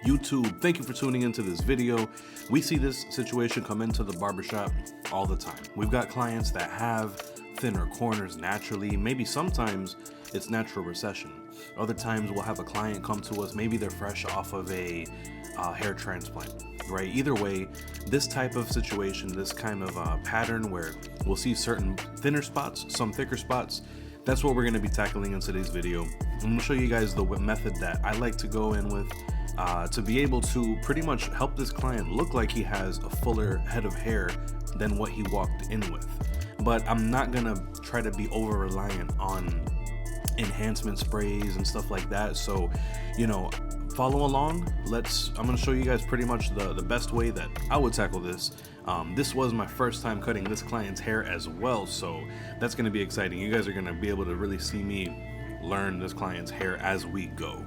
YouTube, thank you for tuning into this video. We see this situation come into the barbershop all the time. We've got clients that have thinner corners naturally. Maybe sometimes it's natural recession. Other times we'll have a client come to us, maybe they're fresh off of a hair transplant, right? Either way, this type of situation, this kind of pattern where we'll see certain thinner spots, some thicker spots, that's what we're going to be tackling in today's video. I'm going to show you guys the method that I like to go in with to be able to pretty much help this client look like he has a fuller head of hair than what he walked in with. But I'm not going to try to be over reliant on enhancement sprays and stuff like that. So, you know, follow along. I'm going to show you guys pretty much the best way that I would tackle this. This was my first time cutting this client's hair as well, so that's going to be exciting. You guys are going to be able to really see me learn this client's hair as we go.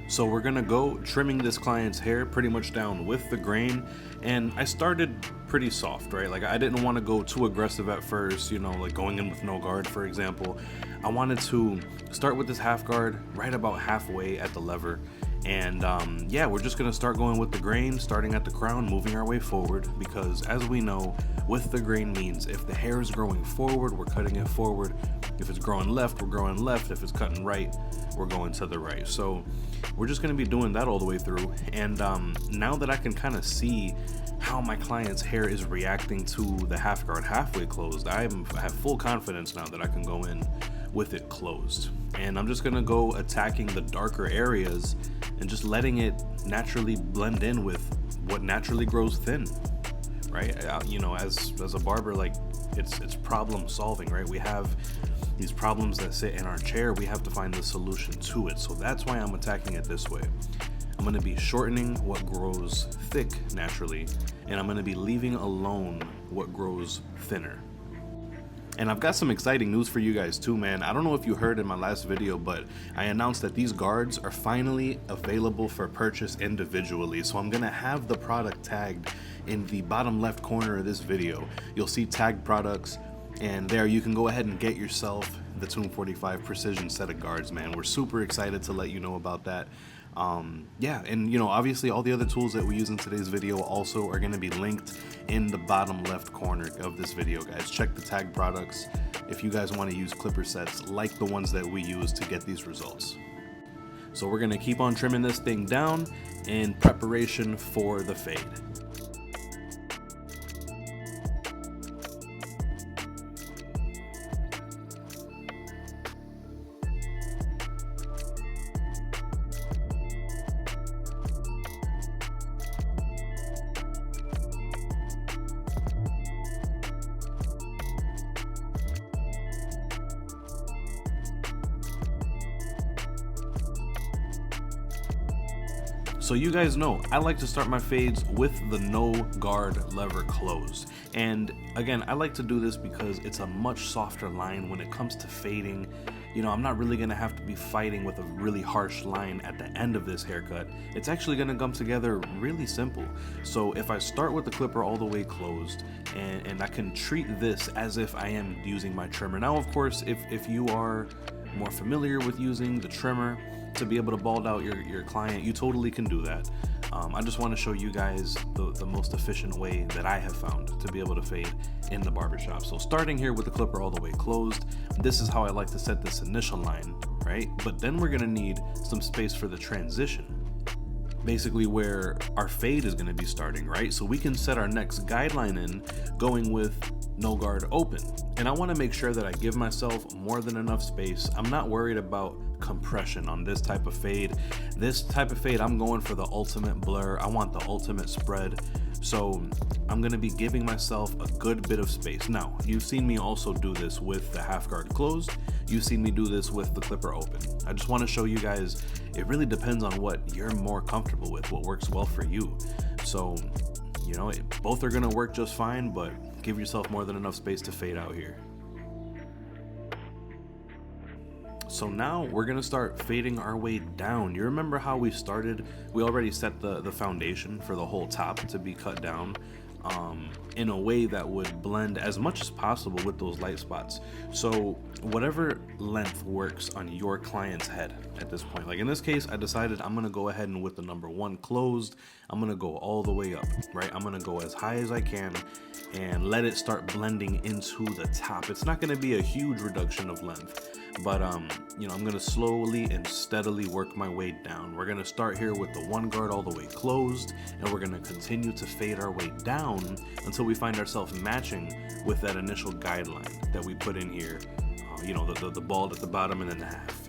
So we're going to go trimming this client's hair pretty much down with the grain, and I started pretty soft, right? Like I didn't want to go too aggressive at first, you know, like going in with no guard, for example. I wanted to start with this half guard right about halfway at the lever. And yeah, we're just gonna start going with the grain, starting at the crown, moving our way forward, because as we know, with the grain means if the hair is growing forward, we're cutting it forward. If it's growing left, we're growing left. If it's cutting right, we're going to the right. So we're just gonna be doing that all the way through. And now that I can kind of see how my client's hair is reacting to the half guard halfway closed, I have full confidence now that I can go in with it closed. And I'm just gonna go attacking the darker areas and just letting it naturally blend in with what naturally grows thin, right? You know, as a barber, like it's problem solving, right? We have these problems that sit in our chair, we have to find the solution to it. So that's why I'm attacking it this way. I'm gonna be shortening what grows thick naturally, and I'm gonna be leaving alone what grows thinner. And I've got some exciting news for you guys too, man. I don't know if you heard in my last video, but I announced that these guards are finally available for purchase individually. So I'm gonna have the product tagged in the bottom left corner of this video. You'll see tagged products, and there you can go ahead and get yourself the Tomb 45 Precision set of guards, man. We're super excited to let you know about that. Yeah, and you know, obviously all the other tools that we use in today's video also are going to be linked in the bottom left corner of this video, guys. Check the tag products if you guys want to use clipper sets like the ones that we use to get these results. So we're going to keep on trimming this thing down in preparation for the fade. So you guys know, I like to start my fades with the no guard lever closed. And again, I like to do this because it's a much softer line when it comes to fading. You know, I'm not really gonna have to be fighting with a really harsh line at the end of this haircut. It's actually gonna come together really simple. So if I start with the clipper all the way closed, and I can treat this as if I am using my trimmer. Now, of course, if you are more familiar with using the trimmer to be able to bald out your client, you totally can do that. I just want to show you guys the most efficient way that I have found to be able to fade in the barbershop. So starting here with the clipper all the way closed, this is how I like to set this initial line, right? But then we're gonna need some space for the transition, basically where our fade is gonna be starting, right? So we can set our next guideline in going with no guard open. And I wanna make sure that I give myself more than enough space. I'm not worried about compression on this type of fade. This type of fade, I'm going for the ultimate blur. I want the ultimate spread. So I'm gonna be giving myself a good bit of space. Now, you've seen me also do this with the half guard closed. You've seen me do this with the clipper open. I just wanna show you guys, it really depends on what you're more comfortable with, what works well for you. So, you know, both are gonna work just fine, but give yourself more than enough space to fade out here. So now we're gonna start fading our way down. You remember how we started? We already set the foundation for the whole top to be cut down. in a way that would blend as much as possible with those light spots. So whatever length works on your client's head at this point. Like in this case, I decided I'm gonna go ahead and with the number 1 closed, I'm gonna go all the way up, right? I'm gonna go as high as I can and let it start blending into the top. It's not gonna be a huge reduction of length, but you know, I'm gonna slowly and steadily work my way down. We're gonna start here with the 1 guard all the way closed, and we're gonna continue to fade our way down until we find ourselves matching with that initial guideline that we put in here. You know, the bald at the bottom and then the half.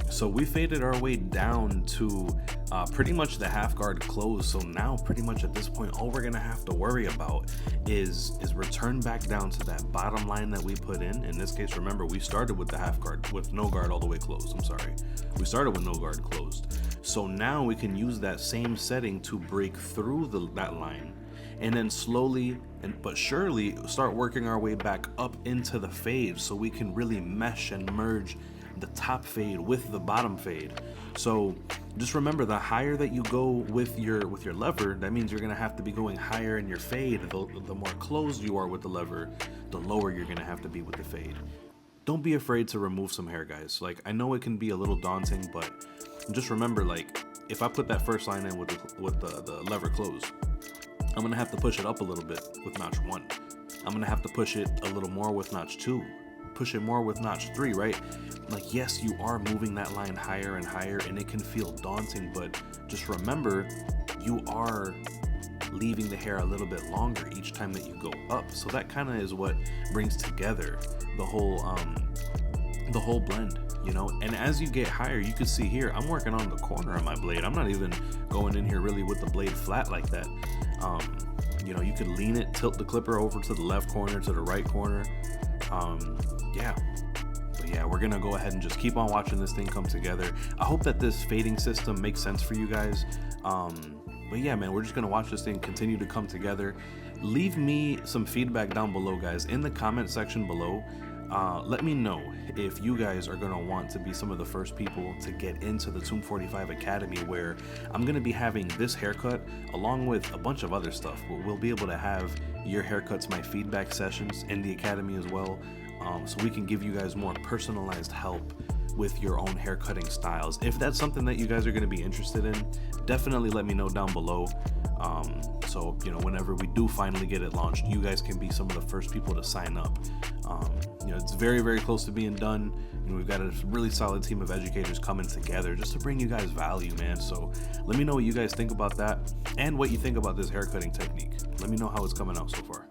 So we faded our way down to pretty much the half guard close. So now pretty much at this point, all we're gonna have to worry about is return back down to that bottom line that we put in. In this case, remember, we started with the half guard, with no guard all the way closed. I'm sorry. We started with no guard closed. So now we can use that same setting to break through that line, and then slowly but surely start working our way back up into the fade so we can really mesh and merge the top fade with the bottom fade. So just remember, the higher that you go with your lever, that means you're gonna have to be going higher in your fade. The more closed you are with the lever, the lower you're gonna have to be with the fade. Don't be afraid to remove some hair, guys. Like, I know it can be a little daunting, but just remember, like, if I put that first line in with the lever closed, I'm gonna have to push it up a little bit with notch 1. I'm gonna have to push it a little more with notch 2. Push it more with notch 3, right? Like, yes, you are moving that line higher and higher, and it can feel daunting, but just remember, you are leaving the hair a little bit longer each time that you go up. So that kind of is what brings together the whole blend, you know. And as you get higher, you can see here, I'm working on the corner of my blade. I'm not even going in here really with the blade flat like that. You know, you could lean it, tilt the clipper over to the left corner, to the right corner. Yeah, we're gonna go ahead and just keep on watching this thing come together. I hope that this fading system makes sense for you guys. But yeah, man, we're just gonna watch this thing continue to come together. Leave me some feedback down below, guys, in the comment section below. Let me know if you guys are gonna want to be some of the first people to get into the Tomb 45 Academy, where I'm gonna be having this haircut along with a bunch of other stuff. But we'll be able to have your haircuts, my feedback sessions in the academy as well, so we can give you guys more personalized help with your own haircutting styles. If that's something that you guys are gonna be interested in, definitely let me know down below. So, you know, whenever we do finally get it launched, you guys can be some of the first people to sign up. You know, it's very, very close to being done. You know, we've got a really solid team of educators coming together just to bring you guys value, man. So let me know what you guys think about that and what you think about this haircutting technique. Let me know how it's coming out so far.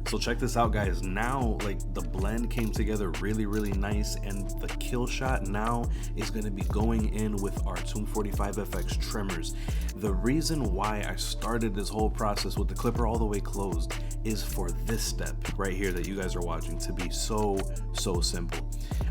So check this out, guys. Now, like, the blend came together really, really nice, and the kill shot now is going to be going in with our Tomb 45 FX trimmers. The reason why I started this whole process with the clipper all the way closed is for this step right here that you guys are watching to be so simple.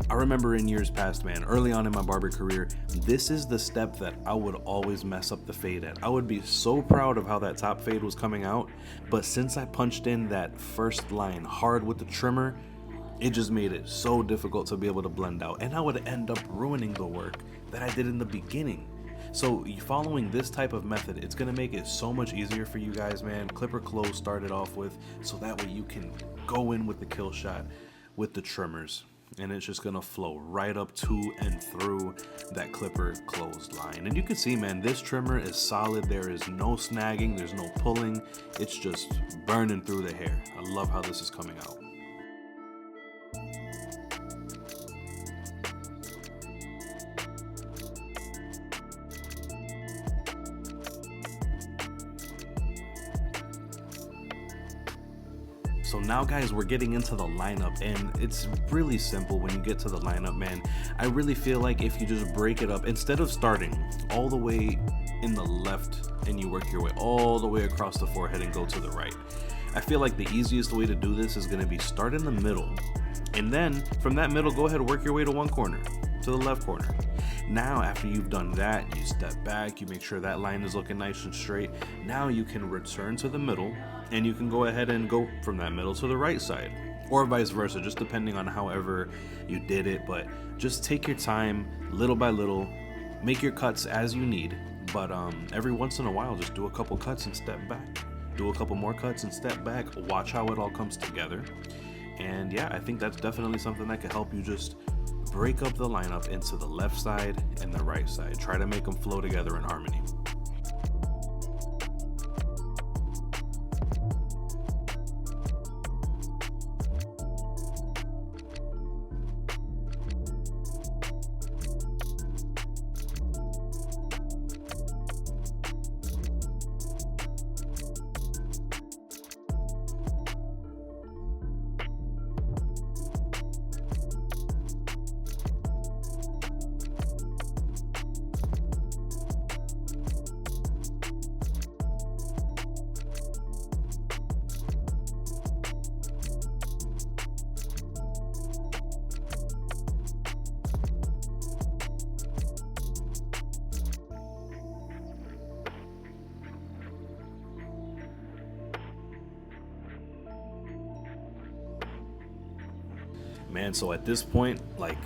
I remember in years past, man, early on in my barber career, this is the step that I would always mess up the fade at. I would be so proud of how that top fade was coming out, but since I punched in that first line hard with the trimmer, It just made it so difficult to be able to blend out, and I would end up ruining the work that I did in the beginning. So following this type of method, it's gonna make it so much easier for you guys, man. Clipper close started off with, so that way you can go in with the kill shot with the trimmers, and it's just gonna flow right up to and through that clipper closed line. And you can see, man, this trimmer is solid. There is no snagging, there's no pulling. It's just burning through the hair. I love how this is coming out. So now, guys, we're getting into the lineup, and it's really simple when you get to the lineup, man. I really feel like if you just break it up, instead of starting all the way in the left and you work your way all the way across the forehead and go to the right, I feel like the easiest way to do this is gonna be start in the middle, and then from that middle, go ahead and work your way to one corner, to the left corner. Now, after you've done that, you step back, you make sure that line is looking nice and straight. Now you can return to the middle, and you can go ahead and go from that middle to the right side, or vice versa, just depending on however you did it. But just take your time, little by little, make your cuts as you need, but every once in a while, just do a couple cuts and step back. Do a couple more cuts and step back, watch how it all comes together. And yeah, I think that's definitely something that could help you just break up the lineup into the left side and the right side. Try to make them flow together in harmony. Man, so at this point, like,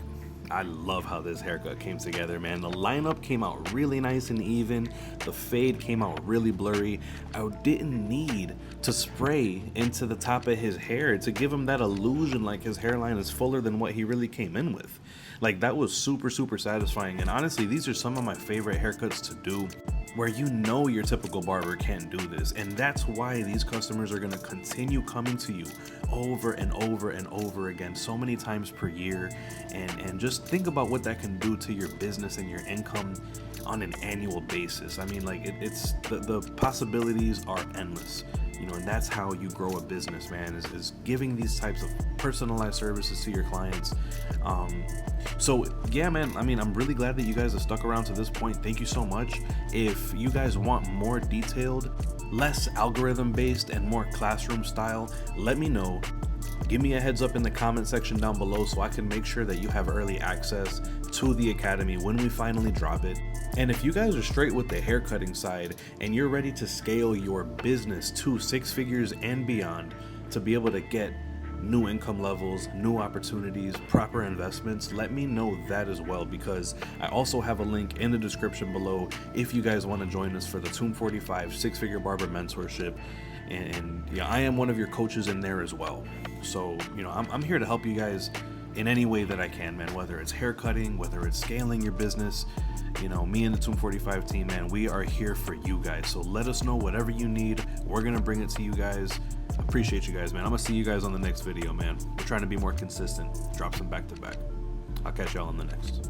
I love how this haircut came together, man. The lineup came out really nice and even. The fade came out really blurry. I didn't need to spray into the top of his hair to give him that illusion like his hairline is fuller than what he really came in with. Like, that was super, super satisfying. And honestly, these are some of my favorite haircuts to do, where you know your typical barber can't do this. And that's why these customers are gonna continue coming to you over and over and over again, so many times per year. And just think about what that can do to your business and your income on an annual basis. I mean, like, it's the possibilities are endless, you know, and that's how you grow a business, man, is giving these types of personalized services to your clients. So yeah, man, I mean, I'm really glad that you guys have stuck around to this point. Thank you so much. If you guys want more detailed, less algorithm based and more classroom style, let me know. Give me a heads up in the comment section down below so I can make sure that you have early access to the academy when we finally drop it. And if you guys are straight with the haircutting side and you're ready to scale your business to 6 figures and beyond, to be able to get new income levels, new opportunities, proper investments, let me know that as well, because I also have a link in the description below if you guys want to join us for the Tomb 45 6-figure barber mentorship. And yeah, I am one of your coaches in there as well. So, you know, I'm here to help you guys in any way that I can, man, whether it's haircutting, whether it's scaling your business. You know, me and the Tomb 45 team, man, we are here for you guys. So let us know whatever you need. We're going to bring it to you guys. Appreciate you guys, man. I'm going to see you guys on the next video, man. We're trying to be more consistent. Drop some back to back. I'll catch y'all on the next.